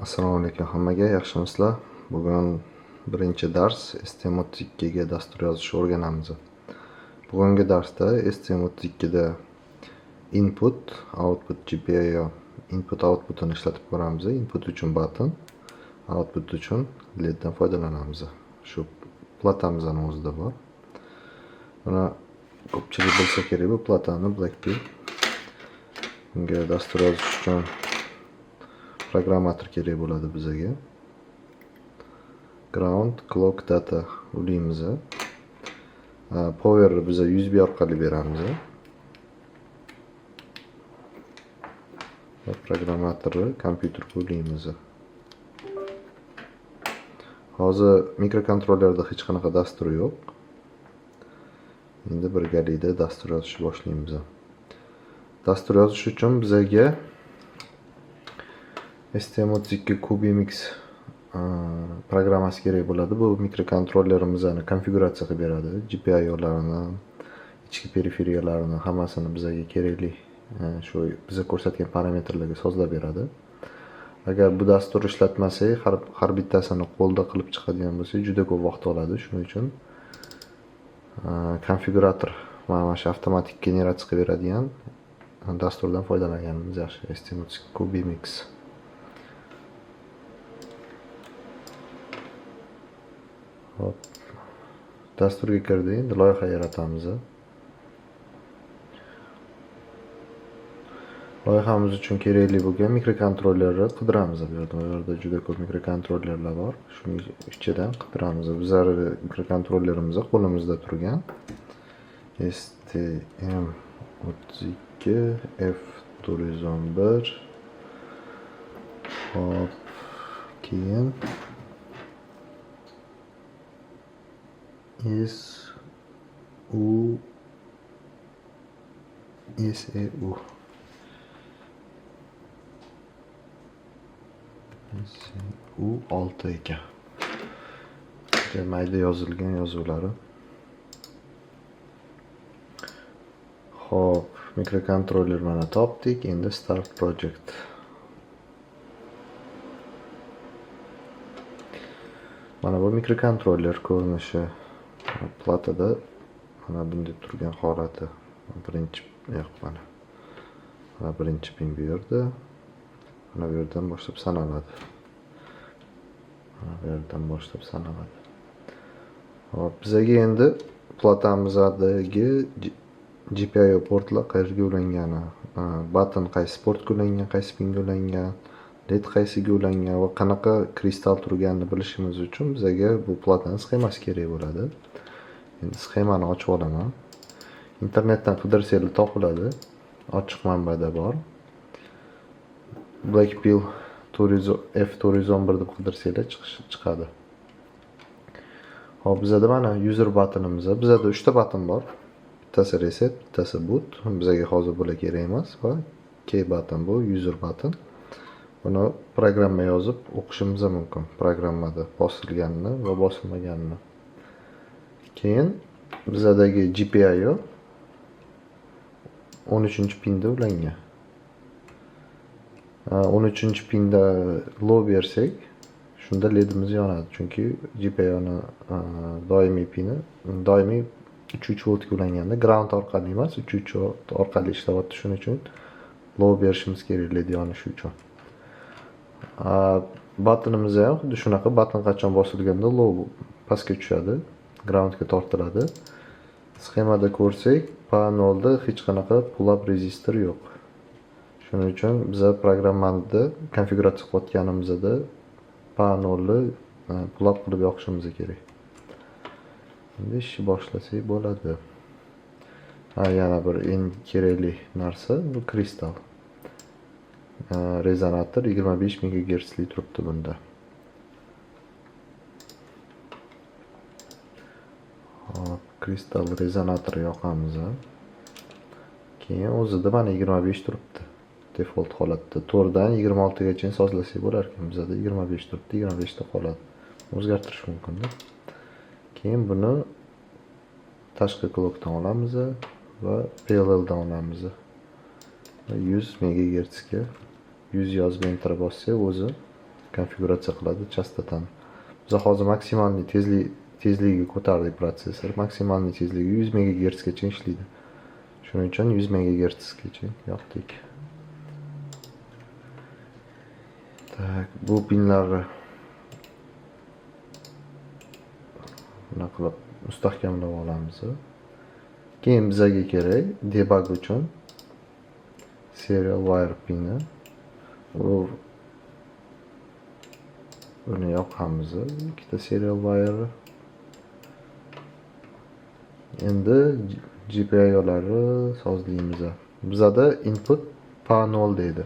Assalomu alaykum hammaga, yaxshimisizlar? Bugun birinchi dars STM32 ga dastur yozishni o'rganamiz. Bugungi darsda STM32 da input, output GPIO input outputini ishlatib ko'ramiz. Input uchun button, output uchun LED dan foydalanamiz. Shu platamizning o'zida bor. Mana ko'pchilik bilsa kerak, bu platani Blackpill. Bunga dastur yozish uchun programmator kerak bo'ladi bizga. Ground, clock, data ulaymiz. Power biza USB orqali beramiz. Va programmatorni kompyuterga ulaymiz. Hozir mikrokontrollerda hech qanaqa dastur yo'q. Endi birgalikda dastur yozishni boshlaymiz. Dastur yozish uchun bizga STM32 CubeMX programmasi kerak bo'ladi. Bu mikrokontrollerimizni konfiguratsiya qilib beradi. GPIO'larini, ichki periferiyalarni hammasini bizga kerakli shu bizga ko'rsatgan parametrlarga sozlab beradi. Agar bu dastur ishlatmasak, har bittasini qo'lda qilib chiqadigan bo'lsak, juda ko'p vaqt oladi. Shuning uchun konfigurator mana shu avtomatik generatsiya qilib beradigan dasturdan foydalanganimiz yaxshi. STM32 CubeMX. Dasturga kirdik, endi loyiha yaratamiz. Loyihamiz uchun kerakli bo'lgan mikrokontrollerni qidiramiz. Bu yerda juda ko'p mikrokontrollerlar bor. Shuning ichidan qidiramiz. Bizning mikrokontrollerimiz qo'limizda turgan STM32 F411. Hop, keyin SEU 6 ekan. Mayda yozilgan yozuvlari. Xo'p, mikrokontroller mana topdik. Endi start project. Mana bu mikrokontroller ko'rinishi platada mana bunday turgan holati. Birinchi pin bu yerda. Mana bu yerdan boshlab sanaladi. Hop, bizga endi platamizdagi GPIO portlar qayerga ulangani, button qaysi portga ulangan, qaysi pinga ulangan, LED qaysiga ulangan va qanaqa kristal turganini bilishimiz uchun bizga bu platani sxemasi kerak bo'ladi. Endi sxemani ochib olaman. Internetdan qidirsanglar topiladi. Ochiq manbada bor. Blackpill F411 deb qidirsanglar chiqadi. Hop, bizda mana user buttonimiz. Bizda 3 ta button bor. Bittasi reset, bittasi boot. Bizga hozir bular kerak emas va key button bu user button. Buni programma yozib o'qishimiz mumkin. Programmada bosilganini va bosilmaganini. Keyin bizdagi GPIO 13-pinda ulangan. 13-pinda low bersak, shunda LEDimiz yonadi. Chunki GPIOni doimiy pini doimiy 3 voltga ulanganda ground orqali emas, 3 volt orqali ishlayapti. Shuning uchun low berishimiz kerak LED yonishi uchun. Buttonimiz ham xuddi shunaqa, button qachon bosilganda low pastga tushadi, groundga tortiladi. Sxemada ko'rsak, panelda hech qanaqa pull-up resistor yo'q. Shuning uchun biz programmada konfiguratsiya qilayotganimizda panelni pull-up qilib yoqishimiz kerak. Endi ishni boshlasak bo'ladi. Yana bir eng kerakli narsa bu kristal. Rezonator 25 MHz li turibdi bunda. Hop, kristal rezonator yoqamiz. Keyin o'zida mana 25 turibdi. Default holatda 4 dan 26 gacha sozlasak bo'lar ekan. Bizda 25 turibdi, 25 ta qoladi. O'zgartirish mumkin. Keyin buni tashqi clockdan olamiz va PLL dan olamiz. 100 MHz ga 100 yozib enter bossak o'zi konfiguratsiya qiladi chastotani. Biz hozir maksimalniy tezligiga ko'tardik protsessor. Maksimalniy tezligi 100 MHz gacha ishlaydi. Shuning uchun 100 MHz gacha yoqdik. Tak, bu pinlarni buna qilib mustahkamlab olamiz. Keyin bizga kerak debug uchun serial wire pini. Buni yoqamiz. Ikkita serial wire. Endi GPIO'larni sozlaymiz. Bizda input P0 deydi.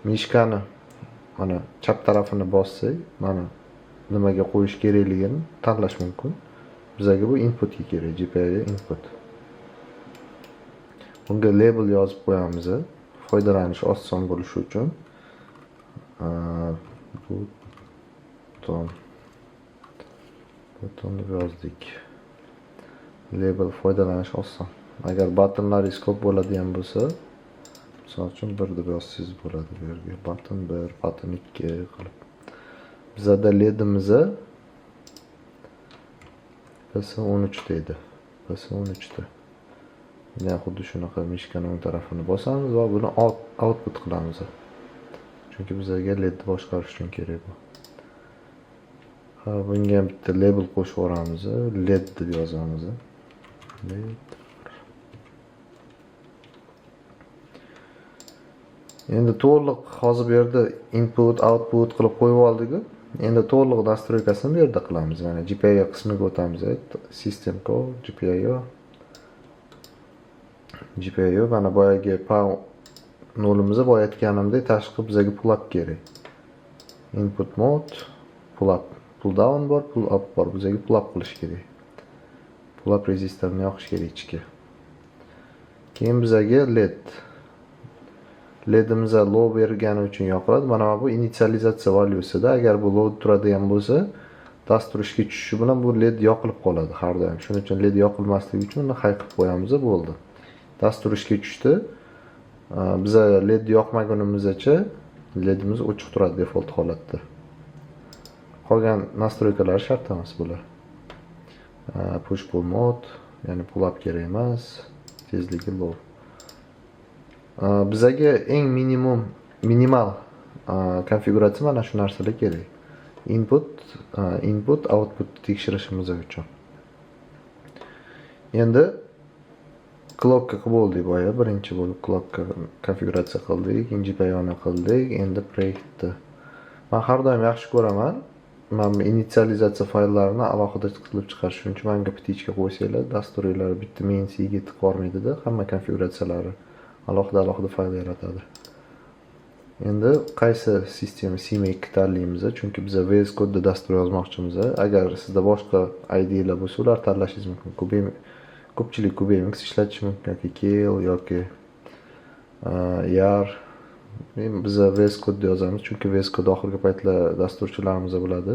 Mishkani mana chap tarafini bossak, mana nimaga qo'yish kerakligini tanlash mumkin. Bizga bu inputga kerak, GPIO input. Bunga label yozib qo'yamiz. Foydalanish oson bo'lishi uchun. Button yozdik. Label foydalanish oson. Agar buttonlaringiz ko'p bo'ladigan bo'lsa, misol uchun 1 deb yozsangiz bo'ladi. Bu yerga button 1, button 2 qilib. Bizda ledimiz PS13 deydi. PS13 da. Yana xuddi shunaqa mishkani o'ng tarafini bosamiz va buni output qilamiz. Chunki bizga led boshqarish uchun kerak bu. Ha, bunga bitta label qo'shib yuboramiz. Led deb yozamiz. Led. Endi to'liq hozir bu yerda input, output qilib qo'yib oldik. Endi to'liq nastroykasini bu yerda qilamiz. Mana GPIO qismiga o'tamiz. System code, GPIO mana boyagi nolimizni boyatganimdek tashqi bizga pull up kerak. Input mode, pull up, pull down bor, pull up bor. Bizga pull up qilish kerak. Pull up rezistorini yoqish kerak ichga. Keyin bizga led. Ledimiz low bergani uchun yoqiladi. Mana bu initializatsiya valyusida. Agar bu low turadigan bo'lsa, dastur ishga tushishi bilan bu led yoqilib qoladi har doim. Shuning uchun led yoqilmasligi uchun uni high qilib qo'yamiz, bo'ldi. Dastur ishga tushdi. Biz led yoqmagunimizgacha ledimiz o'chiq turadi default holatda. Qolgan nastroykalar shart emas bular. Push pull mode, ya'ni pull up kerak emas, tezligi low. Bizga eng minimal konfiguratsiya mana shu narsalar kerak. Input, output tekshirishimiz uchun. Endi clockka bo'ldi boya, birinchi bo'lib clockka konfiguratsiya qildik, ikkinchi GPIO'ni qildik, endi proyektni. Men har doim yaxshi ko'raman. Men initializatsiya fayllarini alohida qilib chiqarish uchun menga ptichka qo'ysanglar, dasturlar bitta mainsiga yetib bormaydi-da, hamma konfiguratsiyalari alohida fayl yaratadi. Endi qaysi sistema CMake tanlaymiz, chunki biz VS Code'da dastur yozmoqchimiz. Agar sizda boshqa IDE'lar bo'lsa, ular tanlashingiz mumkin. Ko'pchilik KubeMX ishlatish mumkin yoki Kale yoki Yar. Biz VS Code yozamiz, chunki VS Code oxirgi paytlar dasturchilarimiz biladi.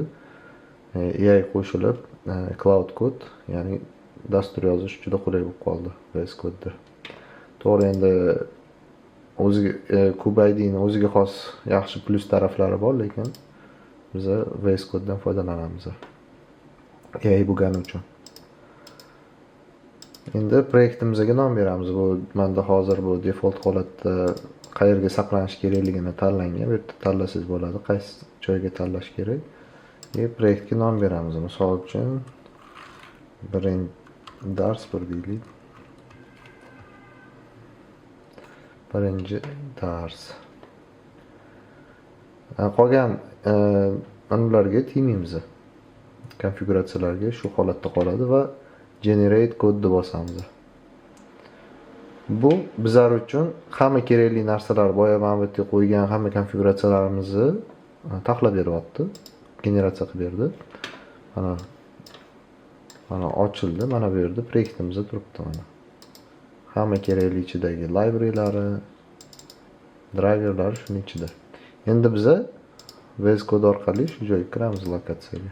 AI qo'shilib, Cloud Code, ya'ni dastur yozish juda qulay bo'lib qoldi VS Code'da. To'g'ri, endi o'ziga KubeID'ning o'ziga xos yaxshi plus taraflari bor, lekin biz VS Code'dan foydalanamiz. AI bo'lgani uchun. Endi proyektimizga nom beramiz. Bu menda hozir bu default holatda qayerga saqlanish kerakligini tanlangan. Bu yerda tanlasangiz bo'ladi, qaysi joyga tanlash kerak. Proyektga nom beramiz. Misol uchun dars 1 deylik. Birinchi dars. Qolgan ularga tegmaymiz. Konfiguratsiyalarga shu holatda qoladi va generate code deb bosamiz. Bu bizlar uchun hamma kerakli narsalar boya mana bu yerga qo'ygan hamma konfiguratsiyalarimizni taxlab beryapti. Generatsiya qilib berdi. Mana ochildi. Mana bu yerda proyektimizda turibdi mana. Hamma kerakli ichidagi library'lari, driverlar shuning ichida. Endi biz VS Code orqali shu joyga kiramiz lokatsiyaga.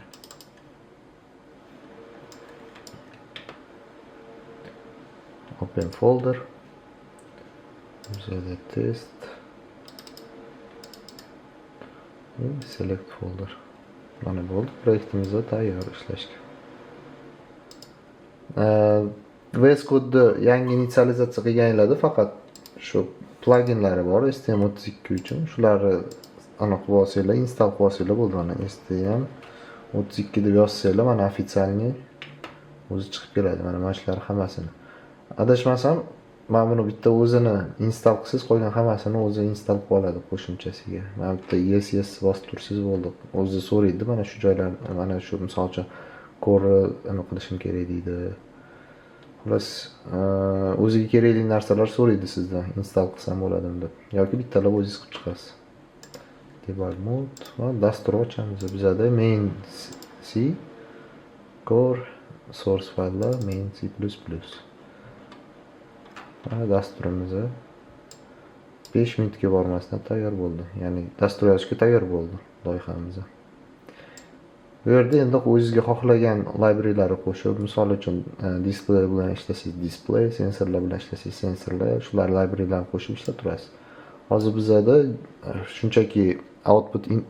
Open folder. Bizda test. Select folder. Mana bo'ldi. Proyektimiz tayyor ishlashga. VS Code'ni yangi initsializatsiya qilganinglarda faqat shu pluginlari bor STM32 uchun. Shularni aniq qilib olsanglar, install qilib olsanglar bo'ldi. Mana STM32 deb yozsanglar, mana ofitsialniy o'zi chiqib keladi. Mana shular hammasini. Adashmasam, mana buni bitta o'zini install qilsangiz, qolgan hammasini o'zi install qilib oladi qo'shimchasiga. Mana bitta yes bosib tursangiz bo'ldi. O'zi so'raydi, mana shu joylar, mana shu misol uchun core nima qilishim kerak deydi. Xullas, o'ziga kerakli narsalar so'raydi sizdan, install qilsam bo'ladimi deb. Yoki bittalab o'zingiz qilib chiqasiz. Debug mode va dastur ochamiz. Bizda main C core source filelar main C++. Mana dasturimiz 5 minutga bormasdan tayyor bo'ldi. Ya'ni dastur yozishga tayyor bo'ldi loyihamiz. Bu yerda endi o'zingizga xohlagan library'larni qo'shib, misol uchun display bilan ishlasangiz display, sensorlar bilan ishlasangiz sensorlar, shular library'larni qo'shib ishlab turasiz. Hozir bizda shunchaki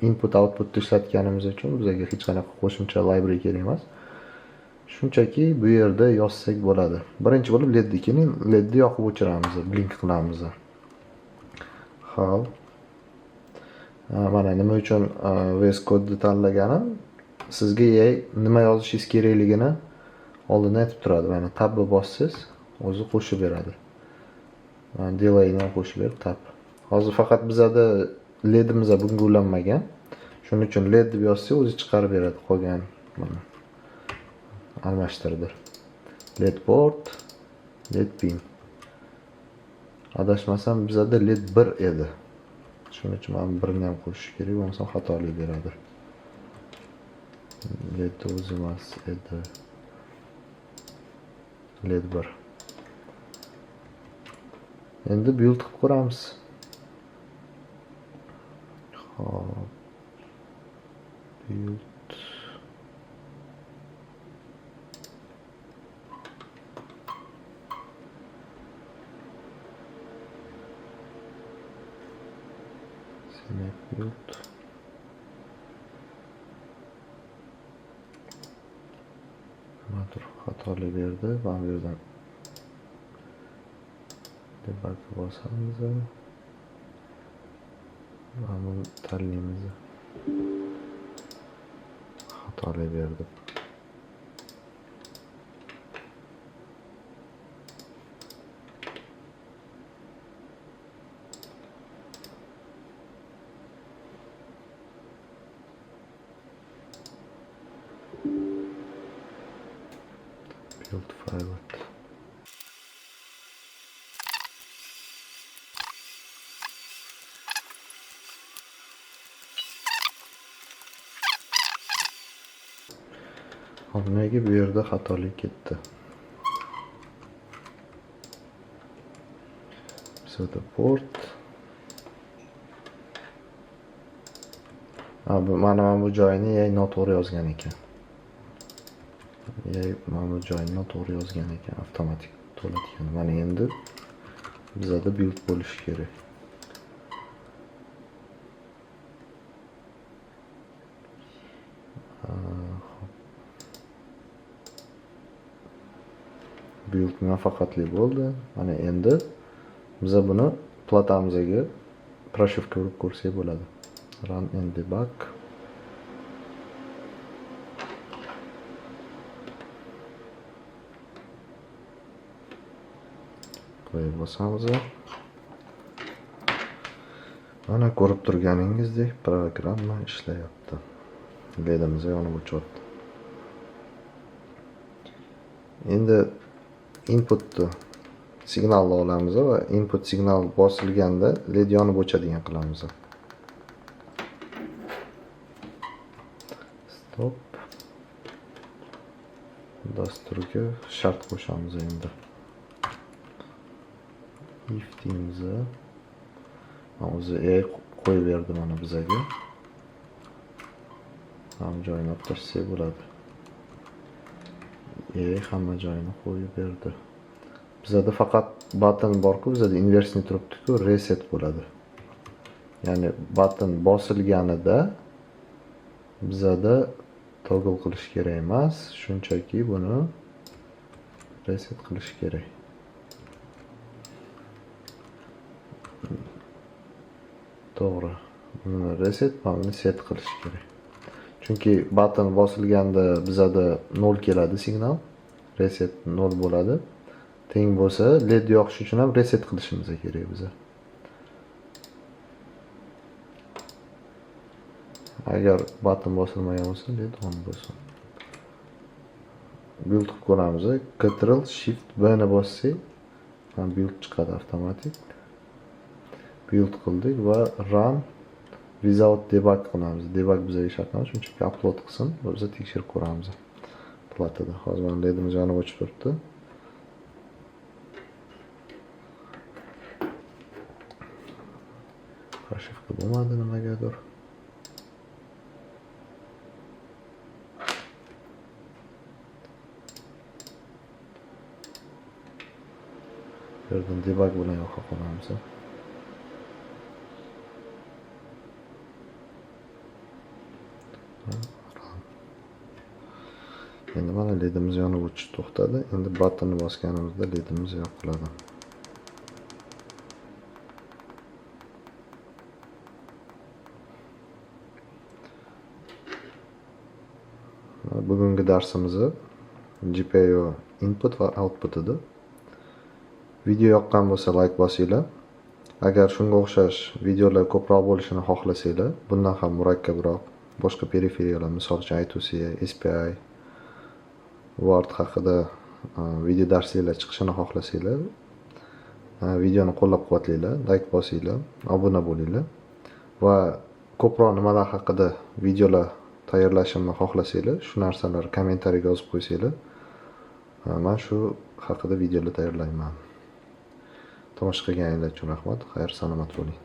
input output ishlatganimiz uchun bizga hech qanaqa qo'shimcha library kerak emas. Shunchaki bu yerda yozsak bo'ladi. Birinchi bo'lib LED keyin LEDni yoqib o'chiramiz, blink qilamiz. Xo'p. Mana nima uchun VS Code'ni tanlaganim, sizga nima yozishingiz kerakligini oldindan aytib turadi. Mana tabni bossangiz, o'zi qo'shib beradi. Mana delayni qo'shib berib tab. Hozir faqat bizda LEDimiz bunga ulanmagan. Shuning uchun LED deb yozsa, o'zi chiqarib beradi qolgan mana. Almashtirdi. LED port, LED pin. Adashmasam bizda LED 1 edi. Shuning uchun men birini ham qo'shish kerak, bo'lmasa xatolik beradi. LED o'zi emas edi. LED 1. Endi build qilib ko'ramiz. Xo'p. Build build xatolik berdi. Bu yerdan debug bosamiz. Mana tanlaymiz. Xatolik berdi. Build file. Nimaga bu yerda xatolik ketdi? Bizda port. Mana bu joyini noto'g'ri yozgan ekan. Mana bu joyini noto'g'ri yozgan ekan, avtomatik to'latgan. Mana endi bizda build bo'lishi kerak. Build muvaffaqiyatli bo'ldi. Mana endi biz buni platamizga proshivka urib ko'rsak bo'ladi. Run and debug. Play bosamiz. Mana ko'rib turganingizdek programma ishlayapti. LEDimiz yonib o'chyapti. Endi input signalni olamiz va input signal bosilganda LED yonib o'chadigan qilamiz. Stop. Dasturga shart qo'shamiz endi. If deymiz. O'zi qo'yib berdi mana bizga. Ham joyini tashsa bo'ladi. Hamma joyini qo'yib berdi. Bizda faqat button bor-ku, bizda inversini turibdi-ku, reset bo'ladi. Ya'ni button bosilganida bizada toggle qilish kerak emas, shunchaki buni reset qilish kerak. To'g'ri. Buni reset, buni set qilish kerak. Chunki button bosilganda bizada 0 keladi signal. Reset 0 bo'ladi. Teng bo'lsa, LED yoqish uchun ham reset qilishimiz kerak biza. Agar button bosilmagan bo'lsa, LED on bo'lsin. Build qilib ko'ramiz. Ctrl Shift B ni bossak, build chiqadi avtomatik. Build qildik va run without debug qilamiz. Debug bizga shart emas, chunki upload qilsin, biz tekshirib ko'ramiz. Platida. Hozir mana LEDimiz yonib o'chib turibdi. Pрошивка bo'lmadi nimagadir. Yerdan debug bilan yo'qqa qo'yamiz. Endi mana LEDimiz yonib o'chish to'xtadi. Endi buttonni bosganimizda LEDimiz yoqiladi. Bugungi darsimizni GPIO input va output edi. Video yoqqan bo'lsa like bosinglar. Agar shunga o'xshash videolar ko'proq bo'lishini xohlasanglar, bundan ham murakkabroq boshqa periferiyalar, misol uchun I2C, SPI, Word haqida video darsliklar chiqishini xohlasanglar, videoni qo'llab-quvvatlanglar, like bosinglar, obuna bo'linglar va ko'proq nimalar haqida videolar tayyorlashimni xohlasanglar, shu narsalarni kommentariyaga yozib qo'ysanglar, men shu haqida videolar tayyorlayman. Tomosha qilganingiz uchun rahmat. Xayr, salomat bo'ling.